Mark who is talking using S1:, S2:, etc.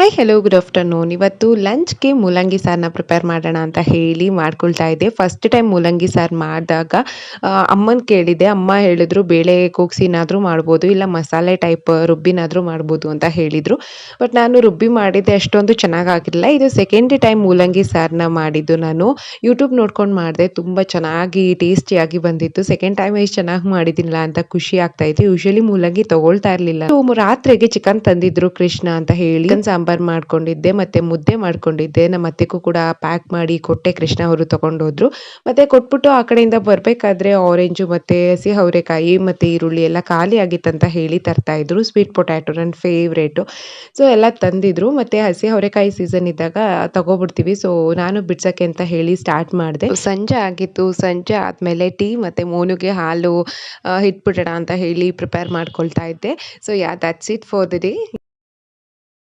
S1: Hi hello good afternoon. ಇವತ್ತು ಲಂಚ್‌ಗೆ ಮೂಲಂಗಿ ಸಾರನ್ನ prepare ಮಾಡೋಣ ಅಂತ ಹೇಳಿ ಮಾಡ್ಕೊಳ್ತಾ ಇದ್ದೆ. ಫಸ್ಟ್ ಟೈಮ್ ಮೂಲಂಗಿ ಸಾರು ಮಾಡಿದಾಗ ಅಮ್ಮನ ಕೇಳಿದ್ದೆ. ಅಮ್ಮ ಹೇಳಿದ್ರು ಬೇಳೆ ಕೂಗ್ಸಿನಾದ್ರೂ ಮಾಡ್ಬೋದು, ಇಲ್ಲ ಮಸಾಲೆ ಟೈಪ್ ರುಬ್ಬಿನಾದ್ರೂ ಮಾಡ್ಬೋದು ಅಂತ ಹೇಳಿದ್ರು. ಬಟ್ ನಾನು ರುಬ್ಬಿ ಮಾಡಿದ್ದೆ, ಅಷ್ಟೊಂದು ಚೆನ್ನಾಗಾಗಿರಲಿಲ್ಲ. ಇದು ಸೆಕೆಂಡ್ ಟೈಮ್ ಮೂಲಂಗಿ ಸಾರನ್ನ ಮಾಡಿದ್ದು ನಾನು. ಯೂಟ್ಯೂಬ್ ನೋಡ್ಕೊಂಡು ಮಾಡಿದೆ. ತುಂಬ ಚೆನ್ನಾಗಿ ಟೇಸ್ಟಿಯಾಗಿ ಬಂದಿತ್ತು. ಸೆಕೆಂಡ್ ಟೈಮ್ ಇಷ್ಟು ಚೆನ್ನಾಗಿ ಮಾಡಿದ್ದೀನಲ್ಲ ಅಂತ ಖುಷಿ ಆಗ್ತಾ ಇತ್ತು. ಯೂಶುವಲಿ ಮೂಲಂಗಿ ತಗೊಳ್ತಾ ಇರಲಿಲ್ಲ. ರಾತ್ರಿಗೆ ಚಿಕನ್ ತಂದಿದ್ರು ಕೃಷ್ಣ ಅಂತ ಹೇಳಿ ಸಾಂಬಾರ್ ಮಾಡ್ಕೊಂಡಿದ್ದೆ, ಮತ್ತೆ ಮುದ್ದೆ ಮಾಡ್ಕೊಂಡಿದ್ದೆ. ನಮ್ಮ ಅತ್ತೆಗೂ ಕೂಡ ಪ್ಯಾಕ್ ಮಾಡಿ ಕೊಟ್ಟೆ. ಕೃಷ್ಣ ಅವರು ತಗೊಂಡೋದ್ರು. ಮತ್ತೆ ಕೊಟ್ಬಿಟ್ಟು ಆ ಕಡೆಯಿಂದ ಬರ್ಬೇಕಾದ್ರೆ ಆರೆಂಜು ಮತ್ತೆ ಹಸಿ ಅವರೆಕಾಯಿ ಮತ್ತೆ ಈರುಳ್ಳಿ ಎಲ್ಲ ಖಾಲಿ ಆಗಿತ್ತಂತ ಹೇಳಿ ತರ್ತಾ ಇದ್ರು. ಸ್ವೀಟ್ ಪೊಟ್ಯಾಟೊ ನನ್ನ ಫೇವ್ರೇಟು. ಸೊ ಎಲ್ಲ ತಂದಿದ್ರು. ಮತ್ತೆ ಹಸಿ ಅವರೆಕಾಯಿ ಸೀಸನ್ ಇದ್ದಾಗ ತಗೋಬಿಡ್ತೀವಿ. ಸೊ ನಾನು ಬಿಡ್ಸಕ್ಕೆ ಅಂತ ಹೇಳಿ ಸ್ಟಾರ್ಟ್ ಮಾಡಿದೆ. ಸಂಜೆ ಆಗಿತ್ತು. ಸಂಜೆ ಆದ್ಮೇಲೆ ಟೀ ಮತ್ತೆ ಮೋನುಗೆ ಹಾಲು ಇಟ್ಬಿಡೋಣ ಅಂತ ಹೇಳಿ ಪ್ರಿಪೇರ್ ಮಾಡ್ಕೊಳ್ತಾ ಇದ್ದೆ. So that's it for the day.